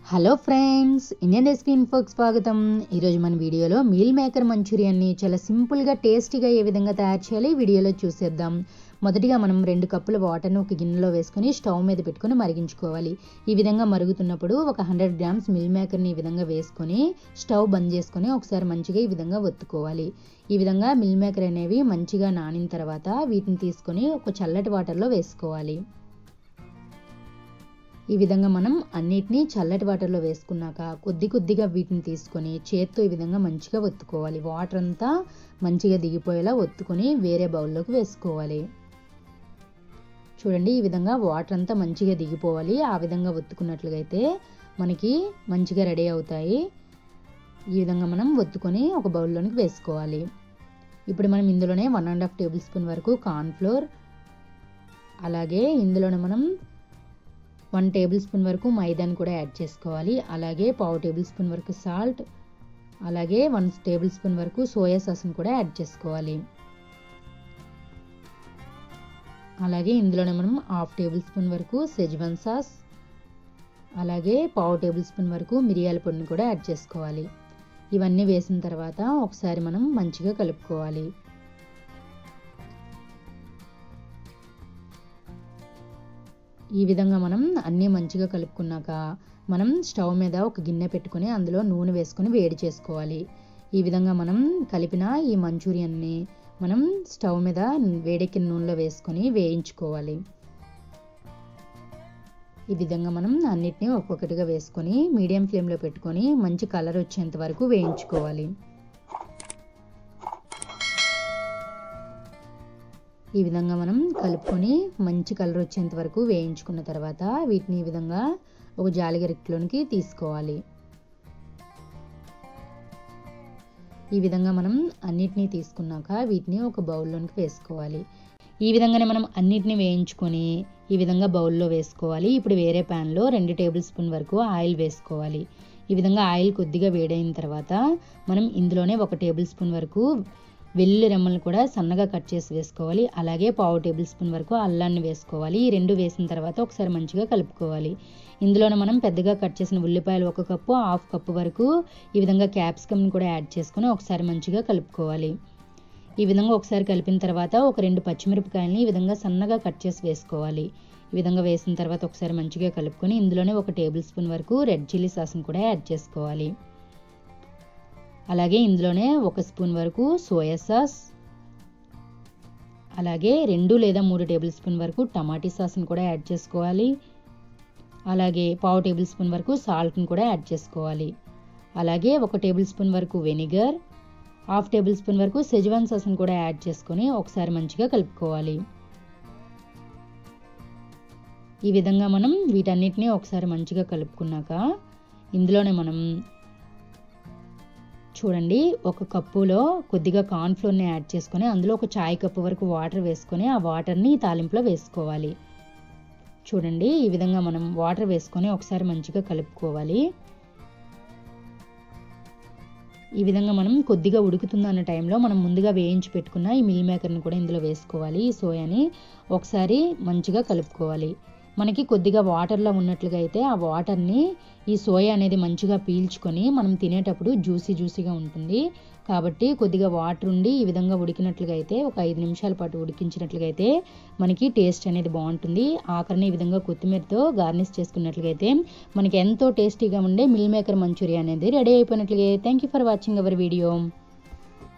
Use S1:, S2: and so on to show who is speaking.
S1: Hello friends, Indian recipe ఇన్ఫోకి స్వాగతం. ఈరోజు మన వీడియోలో మీల్ మేకర్ మంచూరియాన్ని చాలా సింపుల్గా టేస్టీగా ఏ విధంగా తయారు చేయాలి వీడియోలో చూసేద్దాం. మొదటిగా మనం 2 కప్పుల వాటర్ను ఒక గిన్నెలో వేసుకొని స్టవ్ మీద పెట్టుకొని మరిగించుకోవాలి. ఈ విధంగా మరుగుతున్నప్పుడు ఒక 100 గ్రామ్స్ మీల్ మేకర్ని ఈ విధంగా వేసుకొని స్టవ్ బంద్ చేసుకొని ఒకసారి మంచిగా ఈ విధంగా ఒత్తుకోవాలి. ఈ విధంగా మీల్ మేకర్ అనేవి మంచిగా నానిన తర్వాత వీటిని తీసుకొని ఒక చల్లటి వాటర్లో వేసుకోవాలి. ఈ విధంగా మనం అన్నిటినీ చల్లటి వాటర్లో వేసుకున్నాక కొద్దిగా వీటిని తీసుకొని చేత్తో ఈ విధంగా మంచిగా ఒత్తుకోవాలి. వాటర్ అంతా మంచిగా దిగిపోయేలా ఒత్తుకొని వేరే బౌల్లోకి వేసుకోవాలి. చూడండి, ఈ విధంగా వాటర్ అంతా మంచిగా దిగిపోవాలి. ఆ విధంగా ఒత్తుకున్నట్లయితే మనకి మంచిగా రెడీ అవుతాయి. ఈ విధంగా మనం ఒత్తుకొని ఒక బౌల్లోనికి వేసుకోవాలి. ఇప్పుడు మనం ఇందులోనే 1.5 టేబుల్ స్పూన్ వరకు కార్న్ఫ్లోర్, అలాగే ఇందులోనే మనం 1 టేబుల్ స్పూన్ వరకు మైదాని కూడా యాడ్ చేసుకోవాలి. అలాగే 1/2 టేబుల్ స్పూన్ వరకు సాల్ట్, అలాగే 1 టేబుల్ స్పూన్ వరకు సోయా సాస్ని కూడా యాడ్ చేసుకోవాలి. అలాగే ఇందులోనే మనం 1/2 టేబుల్ స్పూన్ వరకు షెజ్వాన్ సాస్, అలాగే 1/2 టేబుల్ స్పూన్ వరకు మిరియాల పొడిని కూడా యాడ్ చేసుకోవాలి. ఇవన్నీ వేసిన తర్వాత ఒకసారి మనం మంచిగా కలుపుకోవాలి. ఈ విధంగా మనం అన్నీ మంచిగా కలుపుకున్నాక మనం స్టవ్ మీద ఒక గిన్నె పెట్టుకొని అందులో నూనె వేసుకొని వేడి చేసుకోవాలి. ఈ విధంగా మనం కలిపిన ఈ మంచూరియన్ని మనం స్టవ్ మీద వేడెక్కిన నూనెలో వేసుకొని వేయించుకోవాలి. ఈ విధంగా మనం అన్నిటినీ ఒక్కొక్కటిగా వేసుకొని మీడియం ఫ్లేమ్లో పెట్టుకొని మంచి కలర్ వచ్చేంత వరకు వేయించుకోవాలి. ఈ విధంగా మనం కలుపుకొని మంచి కలర్ వచ్చేంత వరకు వేయించుకున్న తర్వాత వీటిని ఈ విధంగా ఒక జాలిగరిటలోనికి తీసుకోవాలి. ఈ విధంగా మనం అన్నిటినీ తీసుకున్నాక వీటిని ఒక బౌల్లోనికి వేసుకోవాలి. ఈ విధంగానే మనం అన్నిటిని వేయించుకొని ఈ విధంగా బౌల్లో వేసుకోవాలి. ఇప్పుడు వేరే ప్యాన్లో 2 టేబుల్ స్పూన్ వరకు ఆయిల్ వేసుకోవాలి. ఈ విధంగా ఆయిల్ కొద్దిగా వేడైన తర్వాత మనం ఇందులోనే 1 టేబుల్ స్పూన్ వరకు వెల్లుల్లి రెమ్మలను కూడా సన్నగా కట్ చేసి వేసుకోవాలి. అలాగే 1/2 టేబుల్ స్పూన్ వరకు అల్లాన్ని వేసుకోవాలి. ఈ 2 వేసిన తర్వాత ఒకసారి మంచిగా కలుపుకోవాలి. ఇందులోనే మనం పెద్దగా కట్ చేసిన ఉల్లిపాయలు 1 కప్పు, 1/2 కప్పు వరకు ఈ విధంగా క్యాప్సికమ్ని కూడా యాడ్ చేసుకొని ఒకసారి మంచిగా కలుపుకోవాలి. ఈ విధంగా ఒకసారి కలిపిన తర్వాత ఒక 2 పచ్చిమిరపకాయలని ఈ విధంగా సన్నగా కట్ చేసి వేసుకోవాలి. ఈ విధంగా వేసిన తర్వాత ఒకసారి మంచిగా కలుపుకొని ఇందులోనే 1 టేబుల్ స్పూన్ వరకు రెడ్ చిల్లీ సాస్ని కూడా యాడ్ చేసుకోవాలి. అలాగే ఇందులోనే 1 స్పూన్ వరకు సోయా సాస్, అలాగే 2 లేదా 3 టేబుల్ స్పూన్ వరకు టమాటా సాస్ని కూడా యాడ్ చేసుకోవాలి. అలాగే 1/2 టేబుల్ స్పూన్ వరకు సాల్ట్ని కూడా యాడ్ చేసుకోవాలి. అలాగే 1 టేబుల్ స్పూన్ వరకు వెనిగర్, 1/2 టేబుల్ స్పూన్ వరకు షెజ్వాన్ సాస్ని కూడా యాడ్ చేసుకొని ఒకసారి మంచిగా కలుపుకోవాలి. ఈ విధంగా మనం వీటన్నిటిని ఒకసారి మంచిగా కలుపుకున్నాక ఇందులోనే మనం చూడండి 1 కప్పులో కొద్దిగా కార్న్ఫ్లోర్ని యాడ్ చేసుకొని అందులో 1 చాయ్ కప్పు వరకు వాటర్ వేసుకొని ఆ వాటర్ని తాలింపులో వేసుకోవాలి. చూడండి, ఈ విధంగా మనం వాటర్ వేసుకొని ఒకసారి మంచిగా కలుపుకోవాలి. ఈ విధంగా మనం కొద్దిగా ఉడుకుతుందన్న టైంలో మనం ముందుగా వేయించి పెట్టుకున్న ఈ మిల్ మేకర్ని కూడా ఇందులో వేసుకోవాలి. ఈ సోయాని ఒకసారి మంచిగా కలుపుకోవాలి. మనకి కొద్దిగా వాటర్లో ఉన్నట్లుగా అయితే ఆ వాటర్ని ఈ సోయా అనేది మంచిగా పీల్చుకొని మనం తినేటప్పుడు జ్యూసీగా ఉంటుంది. కాబట్టి కొద్దిగా వాటర్ ఉండి ఈ విధంగా ఉడికినట్లుగా అయితే ఒక 5 నిమిషాల పాటు ఉడికించినట్లుగా అయితే మనకి టేస్ట్ అనేది బాగుంటుంది. ఆఖరిని ఈ విధంగా కొత్తిమీరతో గార్నిష్ చేసుకున్నట్లుగా అయితే మనకి ఎంతో టేస్టీగా ఉండే మిల్ మేకర్ మంచూరియా అనేది రెడీ అయిపోయినట్లుగా. Thank you for watching our video.